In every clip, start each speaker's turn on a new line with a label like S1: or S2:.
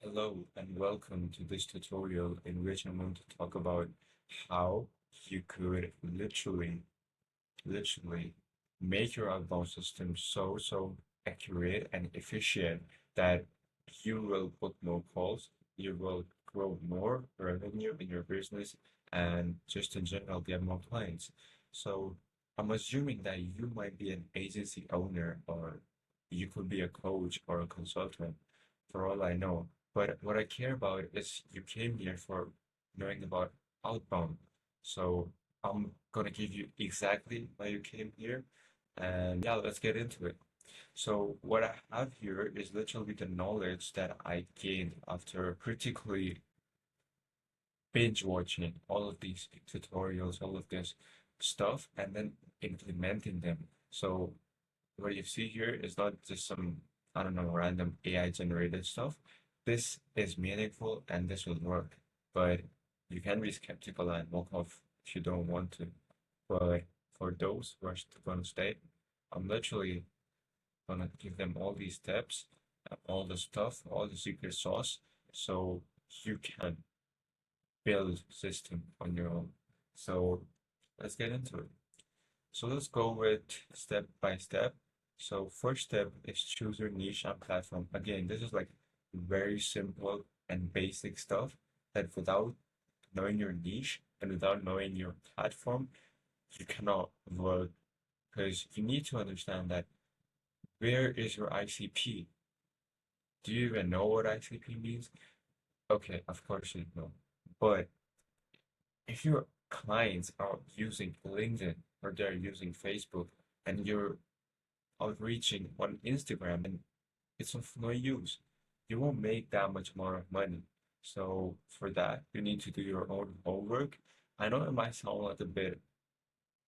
S1: Hello and welcome to this tutorial in which I'm going to talk about how you could literally make your outbound system so accurate and efficient that you will put more calls, you will grow more revenue in your business, and just in general get more clients. So I'm assuming that you might be an agency owner or you could be a coach or a consultant for all I know. But what I care about is you came here for knowing about outbound. So I'm gonna give you exactly why you came here. And yeah, let's get into it. So what I have here is literally the knowledge that I gained after critically binge watching all of these tutorials, all of this stuff, and then implementing them. So what you see here is not just some, I don't know, random AI generated stuff. This is meaningful and this will work, but you can be skeptical and walk off if you don't want to. But for those who are going to stay, I'm literally gonna give them all these steps, all the stuff, all the secret sauce, so you can build system on your own. So let's get into it. So let's go with step by step. So first step is choose your niche and platform. Again, this is like very simple and basic stuff that without knowing your niche and without knowing your platform, you cannot work because you need to understand that where is your ICP? Do you even know what ICP means? Okay, of course you know. But if your clients are using LinkedIn or they're using Facebook and you're outreaching on Instagram and it's of no use. You won't make that much more money. So for that, you need to do your own homework. I know it might sound like a bit,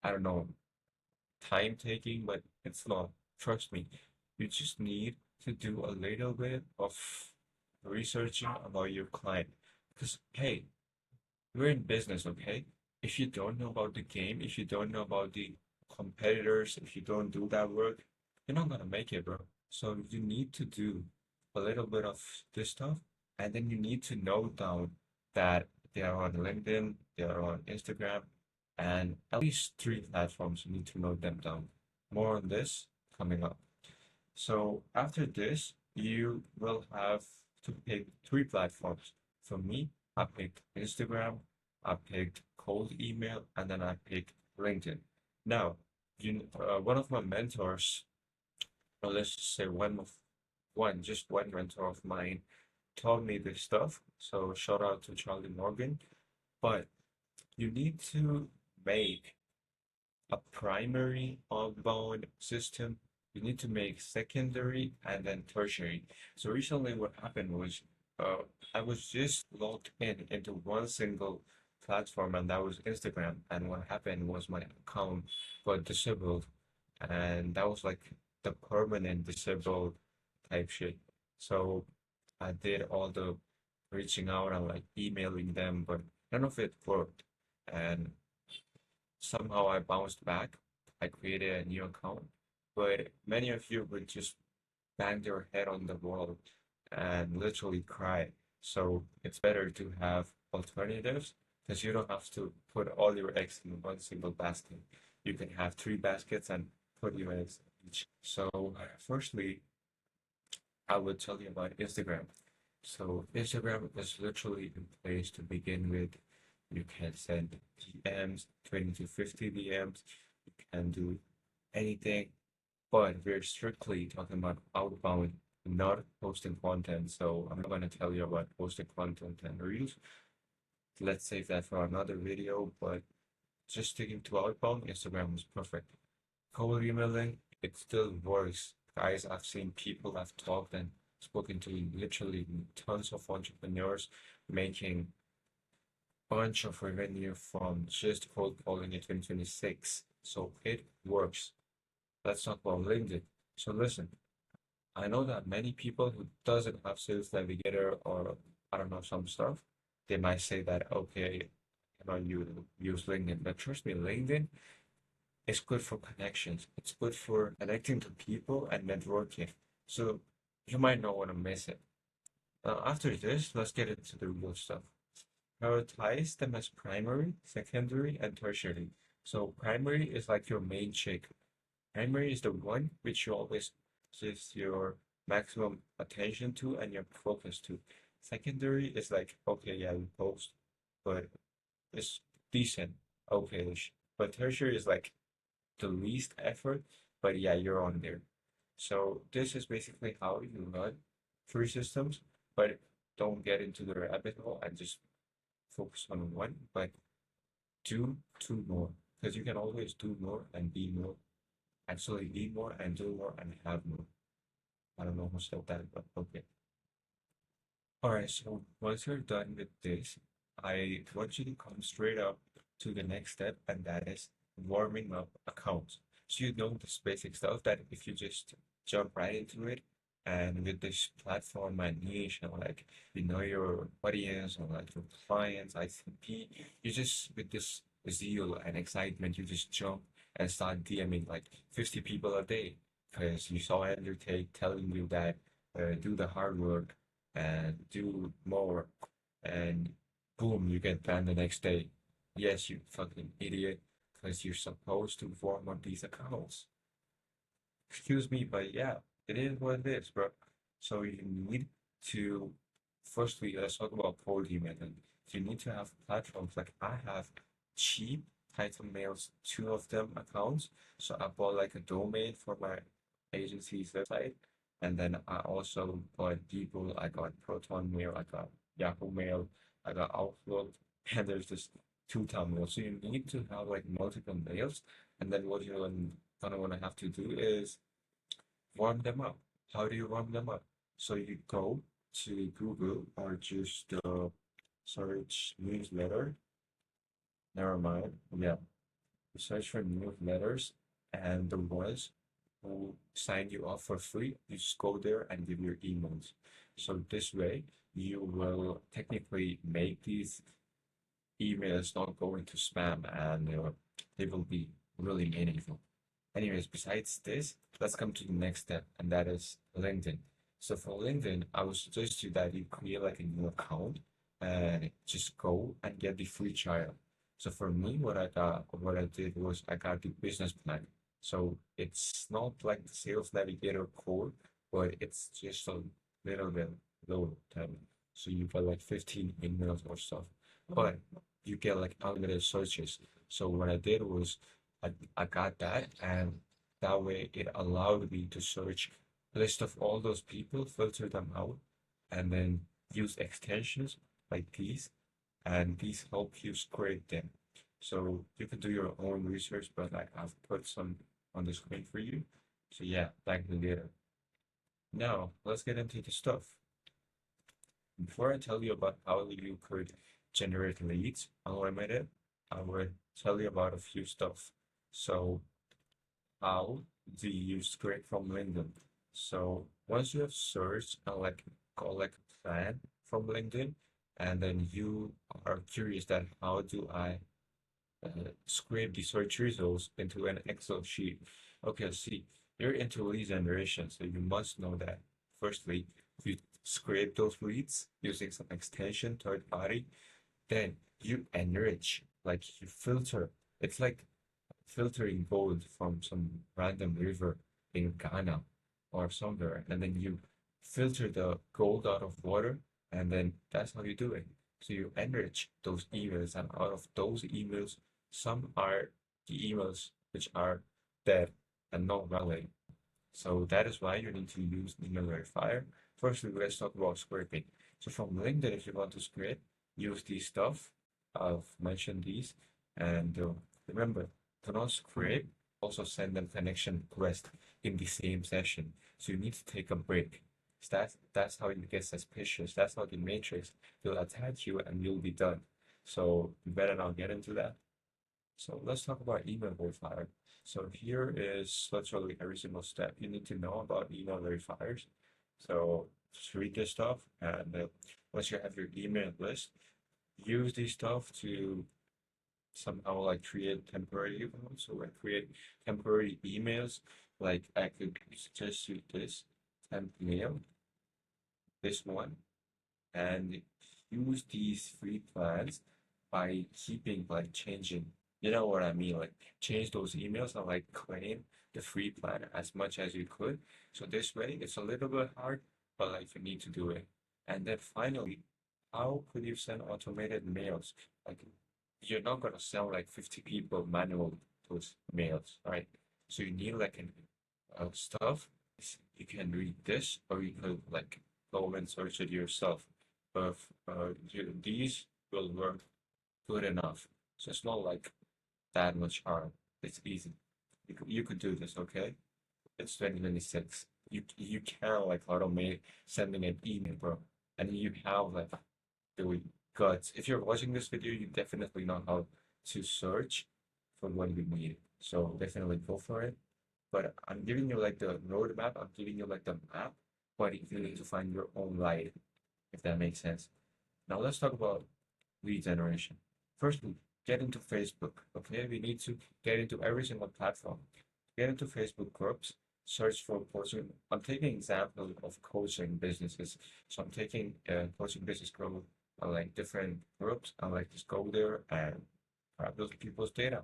S1: I don't know, time taking, but it's not. Trust me, you just need to do a little bit of researching about your client. Because hey, we're in business, okay? If you don't know about the game, if you don't know about the competitors, if you don't do that work, you're not gonna make it, bro. So you need to do a little bit of this stuff, and then you need to note down that they are on LinkedIn, they are on Instagram, and at least three platforms. You need to note them down. More on this coming up. So after this, you will have to pick three platforms. For me, I picked Instagram, I picked cold email, and then I picked LinkedIn. Now, one of my mentors, or let's just say just one mentor of mine, taught me this stuff. So shout out to Charlie Morgan. But you need to make a primary outbound system. You need to make secondary and then tertiary. So recently what happened was uh, I was just logged in into one single platform and that was Instagram. And what happened was my account got disabled and that was like the permanent disabled type shit. So I did all the reaching out and like emailing them, but none of it worked. And somehow I bounced back. I created a new account, but many of you would just bang their head on the wall and literally cry. So it's better to have alternatives because you don't have to put all your eggs in one single basket. You can have three baskets and put your eggs in each. So, firstly, I would tell you about Instagram. So Instagram is literally a place to begin with. You can send DMs, 20 to 50 DMs. You can do anything, but we're strictly talking about outbound, not posting content. So I'm not going to tell you about posting content and reels. Let's save that for another video, but just sticking to outbound, Instagram is perfect. Cold emailing, it still works. Guys, I've seen people I've talked and spoken to literally tons of entrepreneurs making bunch of revenue from just cold calling in 2026. So it works. Let's talk about LinkedIn. So listen, I know that many people who doesn't have Sales Navigator or I don't know some stuff, they might say that okay, you use LinkedIn, but trust me, LinkedIn is good for connections. It's good for connecting to people and networking. So you might not want to miss it. After this, let's get into the real stuff. Prioritize them as primary, secondary, and tertiary. So primary is like your main chick. Primary is the one which you always give your maximum attention to and your focus to. Secondary is like, okay, yeah, you post, but it's decent, okay-ish. But tertiary is like the least effort, but yeah, you're on there. So this is basically how you run three systems, but don't get into the rabbit hole and just focus on one, but do two more because you can always do more and be more. Actually, be more and do more and have more. I don't know who said that, but okay. All right, so once you're done with this, I want you to come straight up to the next step, and that is warming up accounts. So you know this basic stuff that if you just jump right into it, and with this platform and niche, and like you know your audience and like your clients, ICP, you just with this zeal and excitement, you just jump and start DMing like 50 people a day because you saw Andrew Tate telling you that do the hard work and do more, and boom, you get banned the next day. Yes, you fucking idiot, because you're supposed to form on these accounts. Excuse me, but yeah, it is what it is, bro. So you need to, firstly, let's talk about cold emailing. You need to have platforms like I have cheap title mails, two of them accounts. So I bought like a domain for my agency's website. And then I also bought people, I got Proton Mail, I got Yahoo Mail, I got Outlook, and there's this two-time mail. So you need to have like multiple mails. And then what you're gonna wanna have to do is warm them up. How do you warm them up? So you go to Google or just search newsletter. Never mind. Yeah, you search for newsletters and the ones who sign you up for free, you just go there and give your emails. So this way, you will technically make these emails not go into spam and they will be really meaningful. Anyways, besides this, let's come to the next step, and that is LinkedIn. So for LinkedIn, I would suggest you that you create like a new account and just go and get the free trial. So for me, what I did was I got the business plan. So it's not like the Sales Navigator core, but it's just a little bit lower than. So you got like 15 emails or stuff, but you get like unlimited searches. So what I did was I got that, and that way it allowed me to search a list of all those people, filter them out, and then use extensions like these, and these help you scrape them. So you can do your own research, but like I've put some on the screen for you. So yeah, thank you later. Now let's get into the stuff. Before I tell you about how you could generate leads unlimited, I would tell you about a few stuff. So how do you scrape from LinkedIn? So once you have searched and like got like a plan from LinkedIn, and then you are curious that how do I scrape the search results into an Excel sheet? Okay, see, you're into lead generation, so you must know that firstly, you scrape those leads using some extension, third party, then you enrich, like you filter. It's like filtering gold from some random river in Ghana or somewhere, and then you filter the gold out of water, and then that's how you do it. So you enrich those emails, and out of those emails, some are the emails which are dead and not valid. So that is why you need to use email verifier. Firstly, let's talk about scraping. So from LinkedIn, if you want to scrape, use these stuff. I've mentioned these, and remember, do not scrape. Also send them connection request in the same session. So you need to take a break. So that's how you get suspicious. That's how the matrix will attack you and you'll be done. So you better not get into that. So let's talk about email verifier. So here is literally every single step you need to know about email verifiers. So just read this stuff, and once you have your email list, use this stuff to somehow like create temporary emails. So like create temporary emails. Like I could suggest you this temp mail, this one. and use these free plans by keeping like changing. You know what I mean? Like change those emails and like claim the free plan as much as you could. So this way it's a little bit hard, but like you need to do it. And then finally, how could you send automated mails? Like you're not gonna send like 50 people manual those mails, right? So you need like an stuff. You can read this, or you could like go and search it yourself. But these will work good enough. So it's not like that much hard. It's easy. You could do this, okay? It's 2026. You can like automate sending an email, bro. And you have like the guts. If you're watching this video, you definitely know how to search for what you need. So definitely go for it. But I'm giving you like the roadmap. I'm giving you like the map, but you need to find your own light, if that makes sense. Now let's talk about lead generation. First, get into Facebook. Okay, we need to get into every single platform. Get into Facebook groups. Search for coaching. I'm taking example of coaching businesses. So I'm taking coaching business group like different groups. I like just go there and grab those people's data.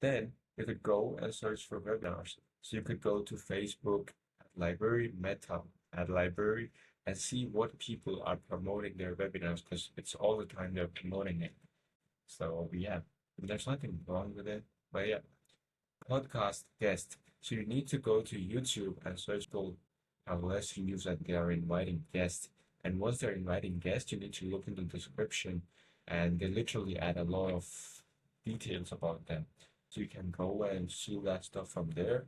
S1: Then you could go and search for webinars. So you could go to Facebook library, Meta at library, and see what people are promoting their webinars because it's all the time they're promoting it. So yeah, there's nothing wrong with it. But yeah, podcast guest. So you need to go to YouTube and search for unless you use that they are inviting guests. And once they're inviting guests, you need to look in the description and they literally add a lot of details about them. So you can go and see that stuff from there.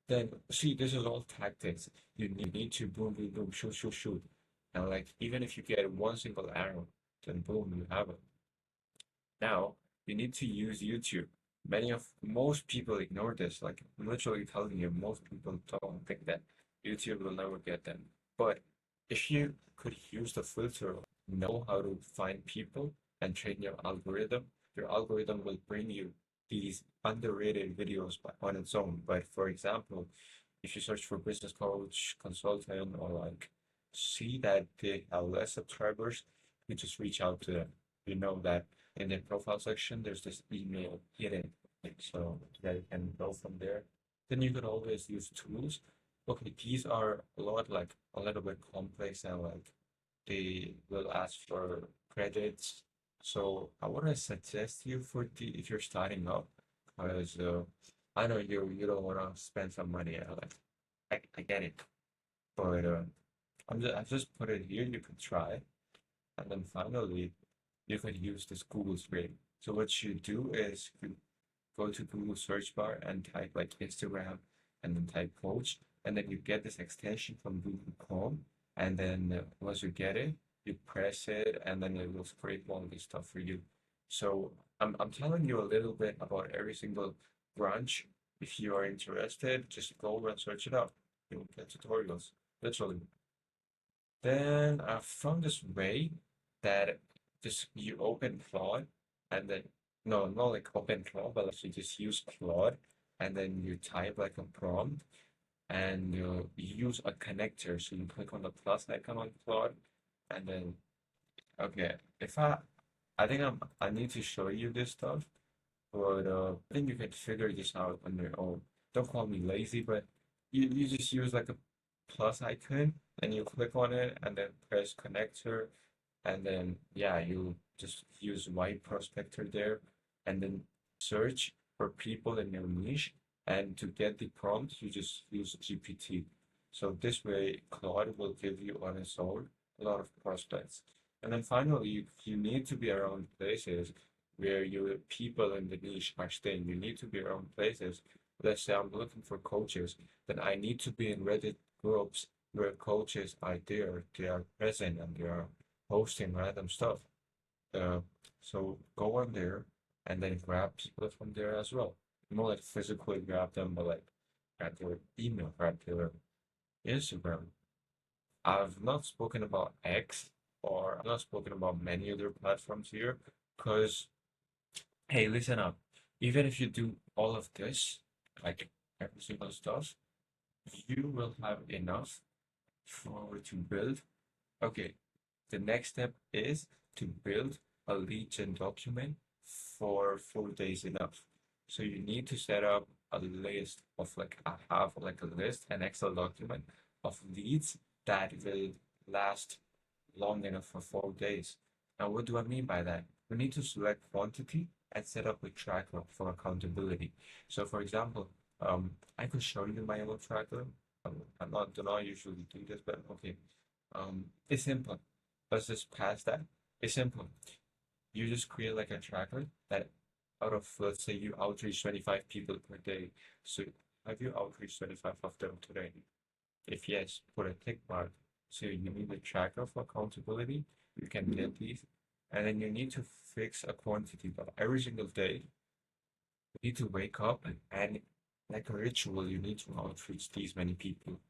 S1: Then see, this is all tactics. You need to boom, boom, boom, shoot, shoot, shoot. And like even if you get one single arrow, then boom, you have it. Now you need to use YouTube. Most people ignore this. Like I'm literally telling you, most people don't think that YouTube will never get them. But if you could use the filter, know how to find people and train your algorithm will bring you these underrated videos on its own. But for example, if you search for business coach, consultant, or like see that they have less subscribers, you just reach out to them. You know that in the profile section, there's this email hidden. So that you can go from there. Then you could always use tools. Okay, these are a little bit complex and like they will ask for credits. So I want to suggest you for the if you're starting up, because I know you don't want to spend some money. I get it, but I just put it here. You could try, and then finally you could use this Google screen. So what you do is you go to Google search bar and type like Instagram and then type coach, and then you get this extension from Google Chrome, and then once you get it, you press it, and then it will scrape all this stuff for you. So I'm telling you a little bit about every single branch. If you are interested, just go and search it up. You'll get tutorials, literally. Then I found this way that just you open Claude and then no, not like open Claude, but like you just use Claude and then you type like a prompt and you use a connector. So you click on the plus icon on Claude and then okay, if I think I need to show you this stuff, but I think you can figure this out on your own. Don't call me lazy, but you just use like a plus icon and you click on it and then press connector and then yeah, you just use white prospector there and then search for people in your niche and to get the prompt you just use GPT. So this way Claude will give you on its own a lot of prospects. And then finally you need to be around places where your people in the niche are staying. You need to be around places. Let's say I'm looking for coaches, then I need to be in Reddit groups where coaches are there, they are present and they are posting random stuff. Uh, so go on there and then grab people from there as well. Not like physically grab them, but like grab their email, grab their Instagram. I've not spoken about X or I've not spoken about many other platforms here because, hey, listen up. Even if you do all of this, like every single stuff, you will have enough for to build. Okay, The next step is to build a lead gen document for 4 days enough. So you need to set up a list of like I have like a list, an Excel document of leads that will last long enough for 4 days. Now, what do I mean by that? We need to select quantity and set up a tracker for accountability. So, for example, I could show you my own tracker. Do not usually do this, but okay. It's simple. Let's just pass that. It's simple. You just create like a tracker that out of, let's say you outreach 25 people per day. So have you outreached 25 of them today? If yes, put a tick mark. So you need a tracker for accountability. You can get these. And then you need to fix a quantity, but every single day you need to wake up and like a ritual, you need to outreach these many people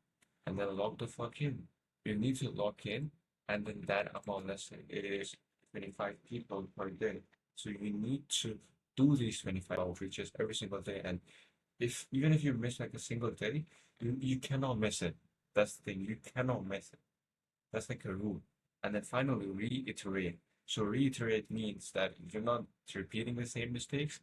S1: and then log the fuck in. You need to log in, and then that amount, let's say it is 25 people per day. So you need to do these 25 outreaches every single day. And if even if you miss like a single day, you cannot miss it. That's the thing, you cannot miss it. That's like a rule. And then finally reiterate. So reiterate means that you're not repeating the same mistakes,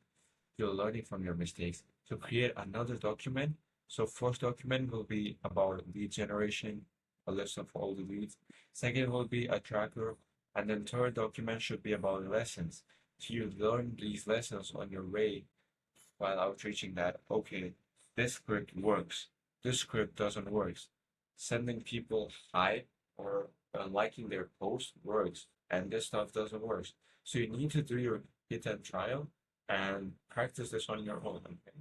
S1: you're learning from your mistakes. So create another document. So first document will be about lead generation, a list of all the leads. Second will be a tracker. And then third document should be about lessons. So you learn these lessons on your way while outreaching that, okay, this script works. This script doesn't work. Sending people hi or liking their post works. And this stuff doesn't work. So you need to do your hit and trial and practice this on your own. Okay?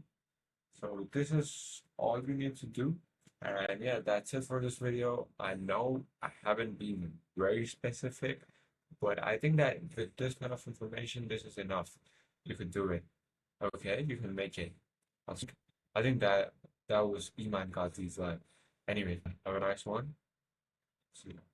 S1: So this is all you need to do. And yeah, that's it for this video. I know I haven't been very specific, but I think that with this kind of information, this is enough. You can do it. Okay, you can make it. I think that was Iman Ghazi's line. Anyway, have a nice one. See you.